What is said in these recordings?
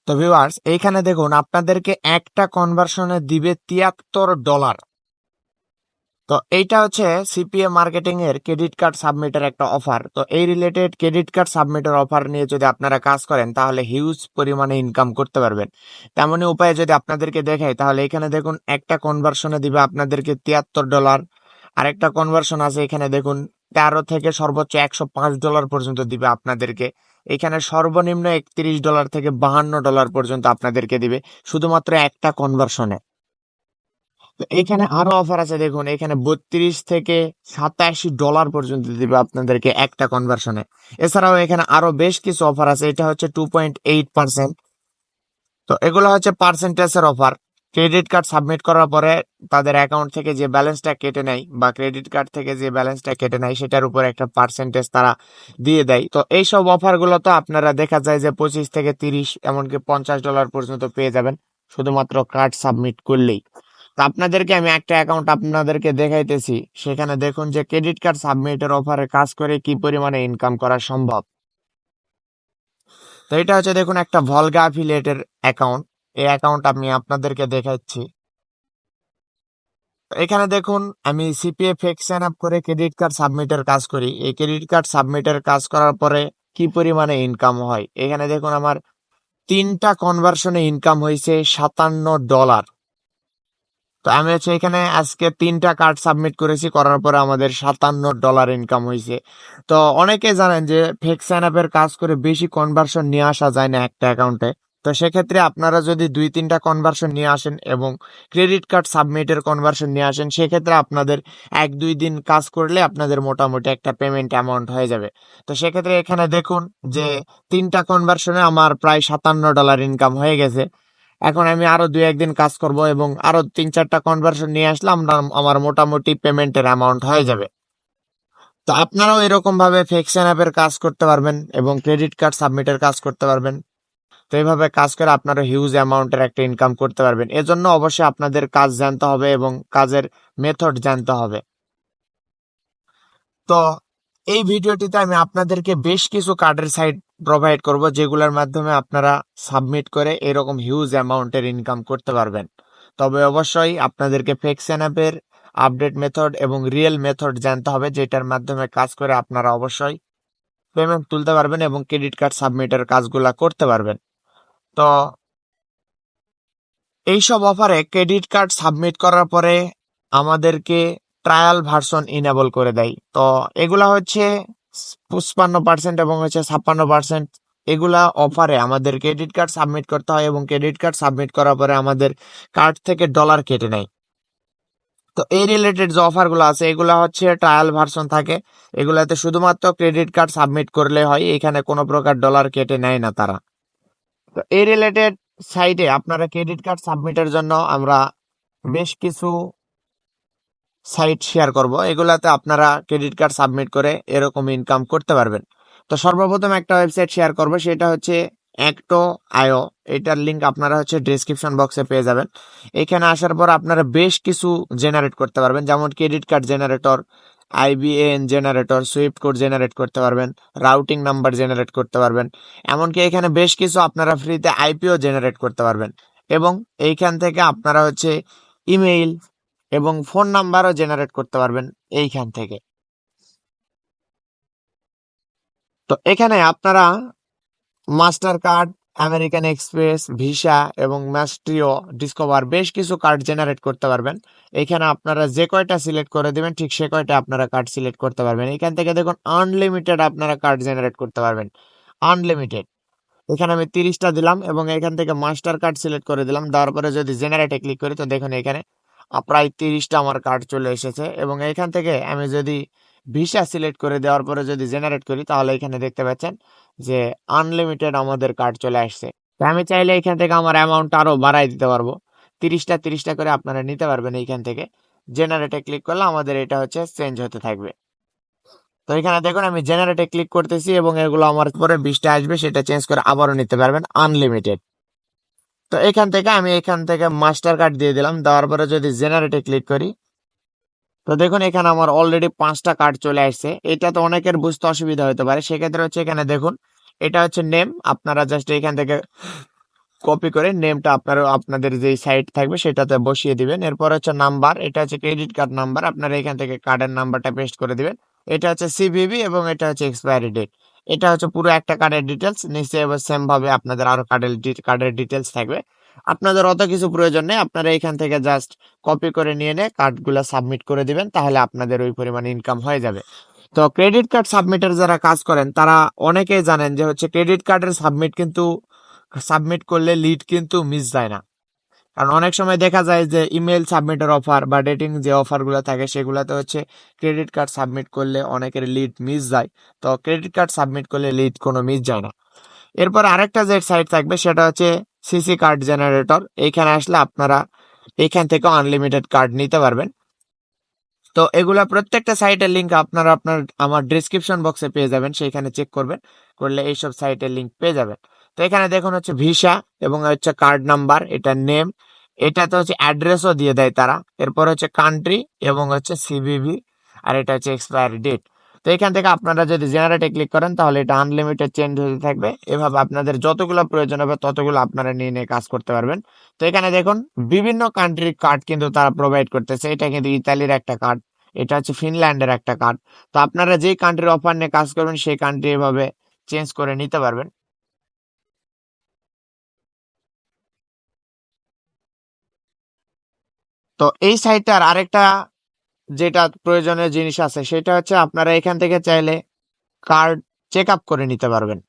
তো ভিউয়ার্স, এইখানে দেখুন আপনাদেরকে একটা কনভার্সনে দিবে $73। তো এইটা হচ্ছে সিপিএ মার্কেটিং এর ক্রেডিট কার্ড সাবমিটের একটা অফার। তো এই রিলেটেড ক্রেডিট কার্ড সাবমিটের অফার নিয়ে যদি আপনারা কাজ করেন তাহলে হিউজ পরিমাণে ইনকাম করতে পারবেন। তেমনই উপায়ে যদি আপনাদেরকে দেখাই তাহলে এখানে দেখুন একটা কনভার্সনে দিবে আপনাদেরকে $73। আর একটা কনভার্সন আছে এখানে দেখুন 13 থেকে সর্বোচ্চ $105 পর্যন্ত দিবে আপনাদেরকে। এখানে সর্বনিম্ন $31 থেকে $52 পর্যন্ত আপনাদেরকে দিবে শুধুমাত্র একটা কনভার্সনে। তো এখানে আরো অফার আছে দেখুন, এখানে $32 থেকে $87 পর্যন্ত দিবে আপনাদেরকে একটা কনভার্সনে। এছাড়াও এখানে আরো বেশ কিছু অফার আছে, এটা হচ্ছে 2.8%। তো এগুলো হচ্ছে পার্সেন্টেজের অফার। ক্রেডিট কার্ড সাবমিট করার পরে তাদের অ্যাকাউন্ট থেকে যে ব্যালেন্সটা কেটে নেয় বা ক্রেডিট কার্ড থেকে যে ব্যালেন্সটা কেটে নেয় সেটার উপর একটা পার্সেন্টেজ তারা দিয়ে দেয়। তো এইসব অফারগুলো তো আপনারা দেখা যায় যে 25 থেকে 30 এমনকি $50 পর্যন্ত পেয়ে যাবেন শুধুমাত্র কার্ড সাবমিট করলেই। তো আপনাদেরকে আমি একটা অ্যাকাউন্ট আপনাদেরকে দেখাইতেছি, সেখানে দেখুন যে ক্রেডিট কার্ড সাবমিটের অফারে কাজ করে কি পরিমাণে ইনকাম করা সম্ভব। তো এটা হচ্ছে দেখুন একটা ভলগা অ্যাফিলিয়েটের অ্যাকাউন্ট। এই অ্যাকাউন্ট আমি আপনাদেরকে দেখাচ্ছি। তো এখানে দেখুন আমি সিপিএ ফেক সাইন আপ করে ক্রেডিট কার্ড সাবমিটের কাজ করি। এই ক্রেডিট কার্ড সাবমিটের কাজ করার পরে কি পরিমাণে ইনকাম হয় এখানে দেখুন, আমার 3টা কনভার্সনে ইনকাম হয়েছে $57। তো আমি হচ্ছে এখানে আজকে 3টা কার্ড সাবমিট করেছি, করার পরে আমাদের $57 ইনকাম হয়েছে। তো অনেকে জানেন যে ফেক সাইন আপের কাজ করে বেশি কনভার্সন নিয়ে আসা যায় না একটা অ্যাকাউন্টে। তো সেক্ষেত্রে আপনারা যদি 2-3টা কনভার্সন নিয়ে আসেন এবং ক্রেডিট কার্ড সাবমিটের কনভার্সন নিয়ে আসেন, সেক্ষেত্রে আপনাদের 1-2 দিন কাজ করলে আপনাদের মোটামুটি একটা পেমেন্ট অ্যামাউন্ট হয়ে যাবে। তো সেক্ষেত্রে এখানে দেখুন যে 3টা কনভার্সনে আমার প্রায় $57 ইনকাম হয়ে গেছে। এখন আমি আরো 2-1 দিন কাজ করব এবং আরো 3-4টা কনভার্সন নিয়ে আসলে আমার মোটামুটি পেমেন্টের অ্যামাউন্ট হয়ে যাবে। তো আপনারাও এরকম ভাবে ফেকশন অ্যাপের কাজ করতে পারবেন এবং ক্রেডিট কার্ড সাবমিটের কাজ করতে পারবেন। তো এইভাবে কাজ করে আপনারা হিউজ অ্যামাউন্টের একটা ইনকাম করতে পারবেন। এজন্য অবশ্যই আপনাদের কাজ জানতে হবে এবং কাজের মেথড জানতে হবে। তো এই ভিডিওটিতে আমি আপনাদেরকে বেশ কিছু কার্ডের সাইট প্রোভাইড করব যেগুলোর মাধ্যমে আপনারা সাবমিট করে এরকম হিউজ অ্যামাউন্টের ইনকাম করতে পারবেন। তবে অবশ্যই আপনাদেরকে ফেকশন অ্যাপের আপডেট মেথড এবং রিয়েল মেথড জানতে হবে, যেটার মাধ্যমে কাজ করে আপনারা অবশ্যই পেমেন্ট তুলতে পারবেন এবং ক্রেডিট কার্ড সাবমিটের কাজগুলা করতে পারবেন। তো এইসব অফারে ক্রেডিট কার্ড সাবমিট করার পরে আমাদেরকে ট্রায়াল ভার্সন ইনেবল করে দেয়। তো এগুলা হচ্ছে 55% এবং হচ্ছে 56%। এগুলা অফারে আমাদের ক্রেডিট কার্ড সাবমিট করতে হয় এবং ক্রেডিট কার্ড সাবমিট করার পরে আমাদের কার্ড থেকে ডলার কেটে নেয়। তো এই রিলেটেড যে অফার গুলো আছে এগুলা হচ্ছে ট্রায়াল ভার্সন থাকে। এগুলাতে শুধুমাত্র ক্রেডিট কার্ড সাবমিট করলে হয়, এখানে কোনো প্রকার ডলার কেটে নেয় না তারা। তো এই রিলেটেড সাইটে আপনারা ক্রেডিট কার্ড সাবমিটের জন্য আমরা বেশ কিছু সাইট শেয়ার করব, এগুলাতে আপনারা ক্রেডিট কার্ড সাবমিট করে এরকম ইনকাম করতে পারবেন। তো সর্বপ্রথম একটা ওয়েবসাইট শেয়ার করব, সেটা হচ্ছে অ্যাক্টো আইও। এটার লিংক আপনারা হচ্ছে ডেসক্রিপশন বক্সে পেয়ে যাবেন। এখানে আসার পর আপনারা বেশ কিছু জেনারেট করতে পারবেন, যেমন credit card generator, IBN generator, Swift code generate করতে পারবেন, রাউটিং নাম্বার জেনারেট করতে পারবেন। এমনকি এখানে বেশ কিছু আপনারা ফ্রিতে আইপিও জেনারেট করতে পারবেন এবং এইখান থেকে আপনারা হচ্ছে ইমেইল এবং ফোন নাম্বারও জেনারেট করতে পারবেন এইখান থেকে। তো এখানে আপনারা master card, American express, visa এবং ম্যাস্ট্রিও, ডিসকভার বেশ কিছু কার্ড জেনারেট করতে পারবেন। এখানে আপনারা যে কয়টা সিলেক্ট করে দিবেন ঠিক সে কয়টা আপনারা কার্ড সিলেক্ট করতে পারবেন। এখান থেকে দেখুন আনলিমিটেড আপনারা কার্ড জেনারেট করতে পারবেন, আনলিমিটেড। এখানে আমি 30টা দিলাম এবং এখান থেকে মাস্টার কার্ড সিলেক্ট করে দিলাম। দেওয়ার পরে যদি জেনারেটে ক্লিক করি তো দেখুন এখানে প্রায় 30টা আমার কার্ড চলে এসেছে এবং এখান থেকে আমি যদি ভিসা সিলেক্ট করে দেওয়ার পরে যদি জেনারেট করি তাহলে এখানে দেখতে পাচ্ছেন যে আনলিমিটেড আমাদের কার্ড চলে আসছে। তো আমি চাইলে এখান থেকে আমার অ্যামাউন্টটা আরো বাড়াই দিতে পারবো, 30টা করে আপনারা নিতে পারবেন। এইখান থেকে জেনারেটে ক্লিক করলে আমাদের এটা হচ্ছে চেঞ্জ হতে থাকবে। তো এখানে দেখুন আমি জেনারেটে ক্লিক করতেছি এবং এগুলো আমার পরে 20টা আসবে, সেটা চেঞ্জ করে আবারও নিতে পারবেন আনলিমিটেড। তো এখান থেকে মাস্টার কার্ড দিয়ে দিলাম। দেওয়ার পরে যদি জেনারেটে ক্লিক করি তো দেখুন এখানে আমার অলরেডি 5টা কার্ড চলে আসছে। এটা তো অনেকের বুঝতে অসুবিধা হতে পারে, সেক্ষেত্রে হচ্ছে এখানে দেখুন এটা হচ্ছে নেম, আপনারা জাস্ট এখান থেকে কপি করে নেমটা আপনাদের যে সাইট থাকবে সেটাতে বসিয়ে দিবেন। এরপর হচ্ছে নাম্বার, এটা হচ্ছে ক্রেডিট কার্ড নাম্বার, আপনারা এখান থেকে কার্ডের নাম্বারটা পেস্ট করে দিবেন। এটা হচ্ছে সিভিভি এবং এটা হচ্ছে এক্সপায়ারি ডেট। এটা হচ্ছে পুরো একটা কার্ডের ডিটেলস। নিচে এবার সেম ভাবে আপনাদের আরো কার্ডের ডিটেলস থাকবে। আপনাদের অত কিছু প্রয়োজন নেই, আপনারা এখান থেকে জাস্ট কপি করে নিয়ে কার্ডগুলো সাবমিট করে দিবেন, তাহলে আপনাদের ওই পরিমাণ ইনকাম হয়ে যাবে। তো ক্রেডিট কার্ড সাবমিটের যারা কাজ করেন তারা অনেকেই জানেন যে হচ্ছে ক্রেডিট কার্ডের সাবমিট করলে লিড কিন্তু মিস যায় না। কারণ অনেক সময় দেখা যায় যে ইমেল সাবমিটের অফার বা ডেটিং যে অফারগুলো থাকে সেগুলোতে হচ্ছে ক্রেডিট কার্ড সাবমিট করলে অনেকের লিড মিস যায়। তো ক্রেডিট কার্ড সাবমিট করলে লিড কোনো মিস যায় না। এরপর আরেকটা যে সাইট থাকবে সেটা হচ্ছে সিসি কার্ড জেনারেটর। এইখানে আসলে আপনারা এখান থেকে আনলিমিটেড কার্ড নিতে পারবেন। তো এগুলা প্রত্যেকটা সাইটের লিঙ্ক আপনারা আমার ডিসক্রিপশন বক্সে পেয়ে যাবেন, সেখানে চেক করবেন, করলে এইসব সাইটের লিঙ্ক পেয়ে যাবেন। তো এখানে দেখুন হচ্ছে ভিসা এবং হচ্ছে কার্ড নাম্বার, এটা নেম, এটাতে হচ্ছে অ্যাড্রেসও দিয়ে দেয় তারা। এরপর হচ্ছে কান্ট্রি এবং হচ্ছে সিভিভি, আর এটা হচ্ছে এক্সপায়ারি ডেট। তো এখান থেকে আপনারা যদি জেনারেটে ক্লিক করেন তাহলে এটা আনলিমিটেড চেঞ্জ হতে থাকবে। এভাবে আপনাদের যতগুলো প্রয়োজন হবে ততগুলো আপনারা নিয়ে নিয়ে কাজ করতে পারবেন। তো এখানে দেখুন বিভিন্ন কান্ট্রির কার্ড কিন্তু তারা প্রোভাইড করতেছে। এটা কিন্তু ইতালির একটা কার্ড, এটা হচ্ছে ফিনল্যান্ডের একটা কার্ড। তো আপনারা যেই কান্ট্রির অফার নিয়ে কাজ করবেন সেই কান্ট্রি এভাবে চেঞ্জ করে নিতে পারবেন। তো এই সাইটটার আরেকটা যেটা প্রয়োজনীয় জিনিস আছে সেটা হচ্ছে আপনারা এখান থেকে চাইলে কার্ড চেক আপ করে নিতে পারবেন,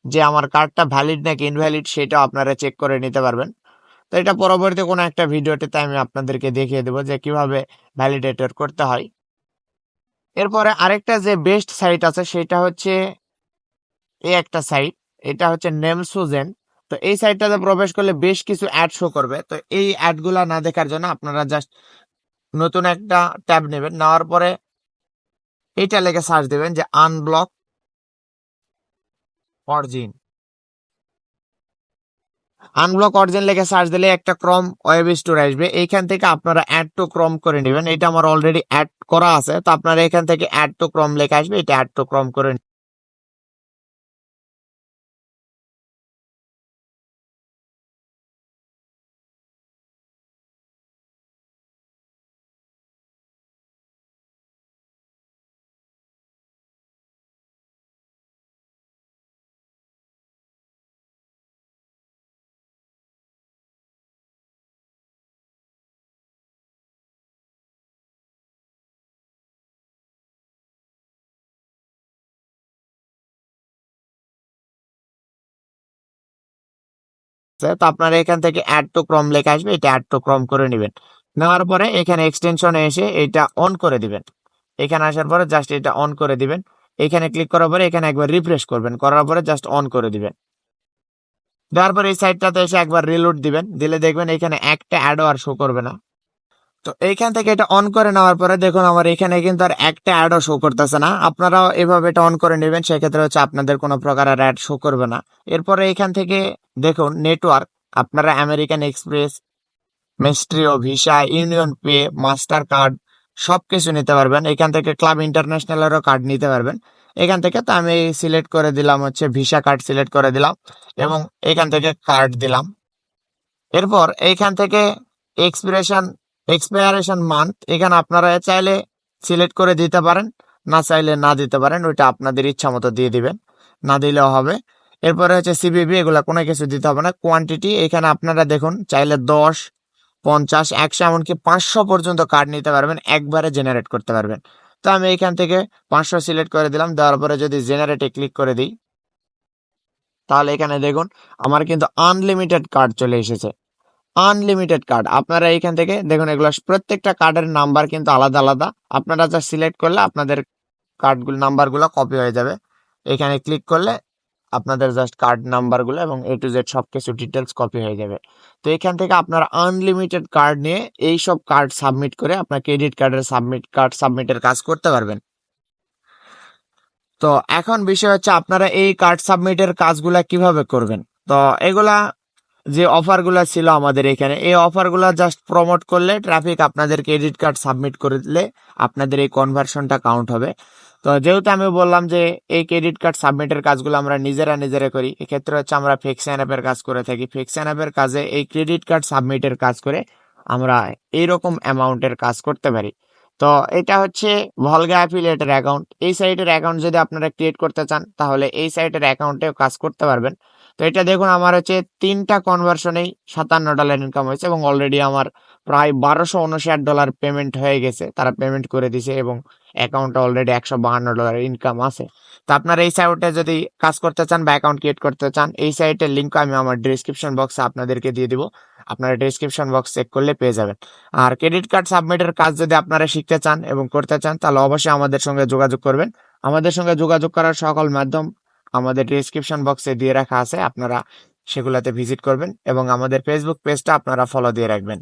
যে আমার কার্ডটা ভ্যালিড নাকি ইনভ্যালিড সেটা আপনারা চেক করে নিতে পারবেন। তো এটা পরবর্তী কোনো একটা ভিডিওতে আমি আপনাদেরকে দেখিয়ে দেবো যে কিভাবে ভ্যালিডেটর করতে হয়। এরপরে আরেকটা যে বেস্ট সাইট আছে সেটা হচ্ছে এই একটা সাইট, এটা হচ্ছে নেমসুজেন। তো এই সাইটটাতে প্রবেশ করলে বেশ কিছু অ্যাড শো করবে। তো এই অ্যাডগুলা না দেখার জন্য আপনারা জাস্ট নতুন একটা ট্যাব নেবেন, নেওয়ার পরে এইটা লেগে সার্চ দেবেন যে আনব্লক অরিজিন। আনব্লক অরিজিন লেগে সার্চ দিলে একটা ক্রম ওয়েব স্টোর আসবে। এইখান থেকে আপনারা অ্যাড টু ক্রম করে নেবেন। এটা আমার অলরেডি অ্যাড করা আছে, তো আপনারা এখান থেকে অ্যাড টু ক্রম লেখা আসবে, এটা অ্যাড টু ক্রম করে নিচ্ছে। তো আপনারা এখান থেকে অ্যাড টু ক্রম লেখা আসবে, এটা অ্যাড টু ক্রম করে নেবেন। নেওয়ার পরে এখানে এক্সটেনশনে এসে এটা অন করে দিবেন। এখানে আসার পরে জাস্ট এটা অন করে দিবেন। এখানে ক্লিক করার পরে এখানে একবার রিফ্রেশ করবেন, করার পরে জাস্ট অন করে দিবেন। দেওয়ার পরে এই সাইটটাতে এসে একবার রিলোড দিবেন, দিলে দেখবেন এখানে একটা অ্যাডও আর শো করবে না। তো এইখান থেকে এটা অন করে নেওয়ার পরে দেখুন আমার এখানে কিন্তু আর একটা অ্যাডও শো করতেছে না। আপনারাও এভাবে এটা অন করে নেবেন, সেক্ষেত্রে হচ্ছে আপনাদের কোনো প্রকার আর অ্যাড শো করবে না। এরপরে এখান থেকে দেখুন নেটওয়ার্ক, আপনারা American Express, Maestro, Visa, Union Pay, Mastercard সবকিছু নিতে পারবেন। এখান থেকে ক্লাব ইন্টারন্যাশনালেরও কার্ড নিতে পারবেন এখান থেকে। তো আমি সিলেক্ট করে দিলাম হচ্ছে ভিসা কার্ড সিলেক্ট করে দিলাম এবং এখান থেকে কার্ড দিলাম। এরপর এইখান থেকে এক্সপিরেশন এক্সপায়ারেশন মান্থ এখানে আপনারা চাইলে সিলেক্ট করে দিতে পারেন, না চাইলে না দিতে পারেন, ওইটা আপনাদের ইচ্ছা মতো দিয়ে দিবেন, না দিলেও হবে। এরপরে হচ্ছে সিবিবি, এগুলা কোনো কিছু দিতে হবে না। কোয়ান্টিটি এখানে আপনারা দেখুন চাইলে 10, 50, 100 এমনকি 500 পর্যন্ত কার্ড নিতে পারবেন, একবারে জেনারেট করতে পারবেন। তো আমি এখান থেকে 500 সিলেক্ট করে দিলাম। দেওয়ার পরে যদি জেনারেটে ক্লিক করে দিই তাহলে এখানে দেখুন আমার কিন্তু আনলিমিটেড কার্ড চলে এসেছে। আনলিমিটেড কার্ড আপনারা এখান থেকে দেখুন, এগুলো প্রত্যেকটা কার্ডের নাম্বার কিন্তু আলাদা আলাদা। আপনারা যা সিলেক্ট করলে আপনাদের কার্ডগুলো নাম্বারগুলো কপি হয়ে যাবে। এখানে ক্লিক করলে আপনাদের জাস্ট কার্ড নাম্বারগুলো এবং এ টু জেড সবকিছু ডিটেলস কপি হয়ে যাবে। তো এখান থেকে আপনারা আনলিমিটেড কার্ড নিয়ে এই সব কার্ড সাবমিট করে আপনার ক্রেডিট কার্ডের সাবমিটের কাজ করতে পারবেন। তো এখন বিষয় হচ্ছে আপনারা এই কার্ড সাবমিটের কাজগুলা কিভাবে করবেন। তো এগুলা যে অফারগুলো ছিল আমাদের এখানে, এই অফারগুলো জাস্ট প্রমোট করলে ট্রাফিক আপনাদের ক্রেডিট কার্ড সাবমিট করলে আপনাদের এই কনভার্সনটা কাউন্ট হবে। তো যেহেতু আমি বললাম যে এই ক্রেডিট কার্ড সাবমিটের কাজগুলো আমরা নিজেরা করি, এক্ষেত্রে হচ্ছে আমরা ফিক্সড অ্যাপের কাজ করে থাকি। ফিক্সড অ্যাপের কাজে এই ক্রেডিট কার্ড সাবমিটের কাজ করে আমরা এইরকম অ্যামাউন্টের কাজ করতে পারি। তো এটা হচ্ছে ভলগা অ্যাফিলিয়েটের অ্যাকাউন্ট। এই সাইটের অ্যাকাউন্ট যদি আপনারা ক্রিয়েট করতে চান তাহলে এই সাইটের অ্যাকাউন্টেও কাজ করতে পারবেন। তো এটা দেখুন আমার হচ্ছে 3টা কনভার্সনেই $57 ইনকাম হয়েছে এবং অলরেডি আমার প্রায় $1259 পেমেন্ট হয়ে গেছে, তারা পেমেন্ট করে দিছে এবং অ্যাকাউন্টে অলরেডি $152 ইনকাম আছে। তো আপনারা এই সাইটে যদি কাজ করতে চান বা অ্যাকাউন্ট ক্রিয়েট করতে চান, এই সাইটের লিঙ্ক আমি আমার ডিসক্রিপশন বক্সে আপনাদেরকে দিয়ে দিব, আপনারা ডিসক্রিপশন বক্স চেক করলে পেয়ে যাবেন। আর ক্রেডিট কার্ড সাবমিটের কাজ যদি আপনারা শিখতে চান এবং করতে চান তাহলে অবশ্যই আমাদের সঙ্গে যোগাযোগ করবেন। আমাদের সঙ্গে যোগাযোগ করার সকল মাধ্যম আমাদের ডিসক্রিপশন বক্সে দিয়ে রাখা আছে, আপনারা সেগুলাতে ভিজিট করবেন এবং আমাদের ফেসবুক পেজটা আপনারা ফলো দিয়ে রাখবেন।